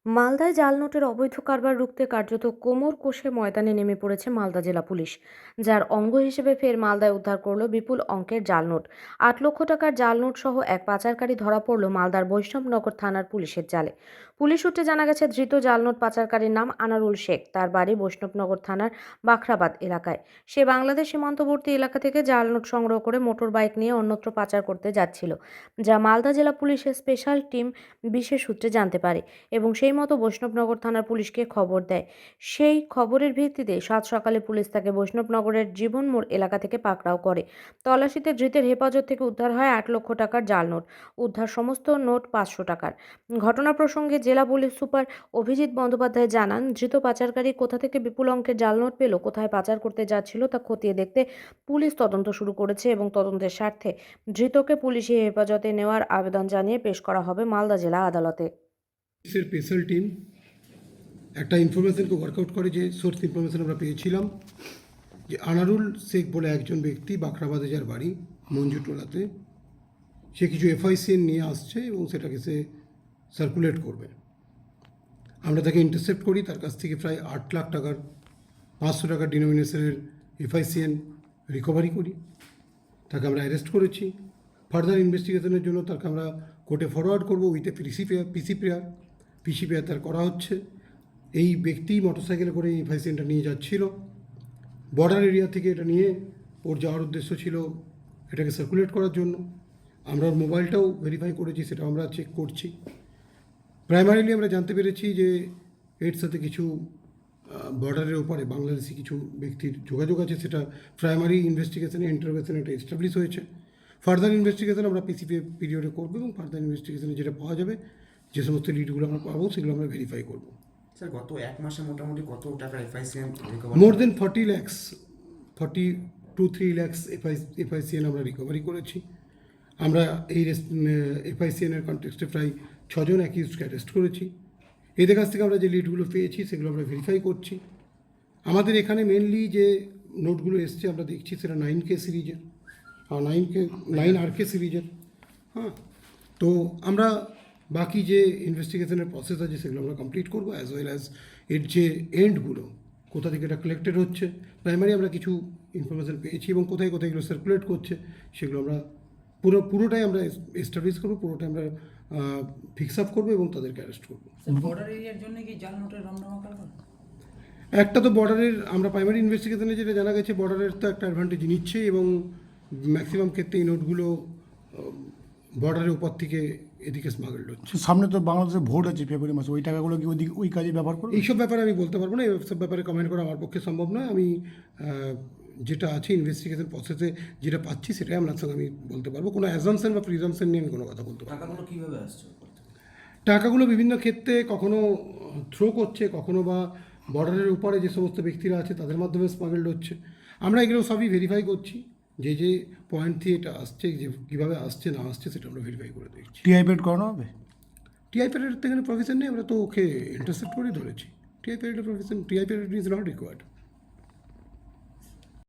মালদায় জাল নোটের অবৈধ কারবার রুখতে কার্যত কোমর কষে ময়দানে নেমে পড়েছে মালদা জেলা পুলিশ, যার অঙ্গ হিসেবে ফের মালদায় উদ্ধার করলো বিপুল অঙ্কের জাল নোট। 8 লক্ষ টাকার জাল নোট সহ এক পাচারকারী ধরা পড়ল মালদার বৈষ্ণবনগর থানার পুলিশের জালে। পুলিশ সূত্রে জানা গেছে, ধৃত জাল নোট পাচারকারীর নাম আনারুল শেখ। তার বাড়ি বৈষ্ণবনগর থানার বাখরাবাদ এলাকায়। সে বাংলাদেশ সীমান্তবর্তী এলাকা থেকে জাল নোট সংগ্রহ করে মোটর বাইক নিয়ে অন্যত্র পাচার করতে যাচ্ছিল, যা মালদা জেলা পুলিশের স্পেশাল টিম বিশেষ সূত্রে জানতে পারে এবং সেই মতো বৈষ্ণবনগর থানার পুলিশকে খবর দেয়। সেই খবরের ভিত্তিতে সাত সকালে পুলিশ তাকে বৈষ্ণবনগরের জীবন মোড় এলাকা থেকে পাকড়াও করে। তল্লাশিতে ধৃতের হেফাজত থেকে উদ্ধার হয় 8 লক্ষ টাকার জাল নোট। উদ্ধার সমস্ত নোট 500 টাকার। ঘটনা প্রসঙ্গে জেলা পুলিশ সুপার অভিজিৎ বন্দ্যোপাধ্যায় জানান, ধৃত পাচারকারী কোথা থেকে বিপুল অঙ্কের জাল নোট পেল, কোথায় পাচার করতে যাচ্ছিল তা খতিয়ে দেখতে পুলিশ তদন্ত শুরু করেছে এবং তদন্তের স্বার্থে ধৃতকে পুলিশি হেফাজতে নেওয়ার আবেদন জানিয়ে পেশ করা হবে মালদা জেলা আদালতে। স্পেশাল টিম একটা ইনফরমেশনকে ওয়ার্কআউট করে, যে সোর্স ইনফরমেশন আমরা পেয়েছিলাম যে আনারুল শেখ বলে একজন ব্যক্তি বাখরাবাদে যার বাড়ি মঞ্জুটোলাতে, সে কিছু এফআইসিএন নিয়ে আসছে এবং সেটাকে সে সার্কুলেট করবে। আমরা তাকে ইন্টারসেপ্ট করি, তার কাছ থেকে প্রায় 8 লাখ টাকার 500 টাকার ডিনোমিনেশনের এফআইসিএন রিকভারি করি। তাকে আমরা অ্যারেস্ট করেছি। ফার্দার ইনভেস্টিগেশনের জন্য তাকে আমরা কোর্টে ফরওয়ার্ড করবো উইথ এ পিসি পেয়ার তার করা হচ্ছে। এই ব্যক্তি মোটরসাইকেলে করে এই এফআইসিএনটা নিয়ে যাচ্ছিল বর্ডার এরিয়া থেকে। এটা নিয়ে ওর যাওয়ার উদ্দেশ্য ছিল এটাকে সার্কুলেট করার জন্য। আমরা ওর মোবাইলটাও ভেরিফাই করেছি, সেটাও আমরা চেক করছি। প্রাইমারিলি আমরা জানতে পেরেছি যে এর সাথে কিছু বর্ডারের ওপারে বাংলাদেশি কিছু ব্যক্তির যোগাযোগ আছে। সেটা প্রাইমারি ইনভেস্টিগেশনে ইন্টারোগেশনে এটা এস্টাবলিশ হয়েছে। ফার্দার ইনভেস্টিগেশন আমরা পিসিপি পিরিয়ডে করবো এবং ফার্দার ইনভেস্টিগেশনে যেটা পাওয়া যাবে, যে সমস্ত লিডগুলো আমরা পাবো, সেগুলো আমরা ভেরিফাই করবো। স্যার, গত এক মাসে মোটামুটি কত টাকা এফআইসিএন মোর দেন 40 lakhs এফআইসিএন আমরা রিকভারি করেছি। আমরা এই এফআইসিএনের কনটেক্সটে প্রায় 6 জন অ্যাকিউজডকে অ্যারেস্ট করেছি। এদের কাছ থেকে আমরা যে লিডগুলো পেয়েছি সেগুলো আমরা ভেরিফাই করছি। আমাদের এখানে মেনলি যে নোটগুলো এসছে আমরা দেখছি সেটা 9K সিরিজের, 9RK সিরিজের। হ্যাঁ, তো আমরা বাকি যে ইনভেস্টিগেশনের প্রসেস আছে সেগুলো আমরা কমপ্লিট করবো, অ্যাজ ওয়েল অ্যাজ এর যে এন্ডগুলো, কোথা থেকে এটা কালেক্টেড হচ্ছে। প্রাইমারি আমরা কিছু ইনফরমেশান পেয়েছি এবং কোথায় কোথায় এগুলো সার্কুলেট করছে সেগুলো আমরা পুরোটাই আমরা এস্টাবলিশ করবো, পুরোটাই আমরা ফিক্স আপ করবো এবং তাদেরকে অ্যারেস্ট করবো। বর্ডার এরিয়ার জন্য কি জাল নোটের রমরমা কারবার? একটা তো বর্ডারের, আমরা প্রাইমারি ইনভেস্টিগেশনে যেটা জানা গেছে, বর্ডারের তো একটা অ্যাডভান্টেজ নিচ্ছে এবং ম্যাক্সিমাম ক্ষেত্রে এই নোটগুলো বর্ডারের উপর থেকে এদিকে স্মাগলড হচ্ছে। সামনে তো বাংলাদেশের ভোট আছে ফেব্রুয়ারি মাসে, ওই টাকাগুলো কি ওই কাজে ব্যবহার করবে? এইসব ব্যাপারে আমি বলতে পারবো না, এইসব ব্যাপারে কমেন্ট করা আমার পক্ষে সম্ভব নয়। আমি যেটা আছে ইনভেস্টিগেশন প্রসেসে যেটা পাচ্ছি সেটাই আপনার সঙ্গে আমি বলতে পারবো। কোনো অ্যাজামশন বা প্রিজামশন নিয়ে আমি কোনো কথা বলতে পারবো। টাকাগুলো কীভাবে আসছে? টাকাগুলো বিভিন্ন ক্ষেত্রে কখনো থ্রো করছে, কখনো বা বর্ডারের উপরে যে সমস্ত ব্যক্তিরা আছে তাদের মাধ্যমে স্মাগলড হচ্ছে। আমরা এগুলো সবই ভেরিফাই করছি, যে পয়েন্ট থেকে এটা আসছে, যে কীভাবে আসছে না আসছে সেটা আমরা ভেরিফাই করে দেখছি। টিআই পেড করানো হবে? টিআই পেডের তো এখানে প্রভিশন নেই, আমরা তো ওকে ইন্টারসেপ্ট করে ধরেছি। টিআই পেডের provision, TI paid is not required.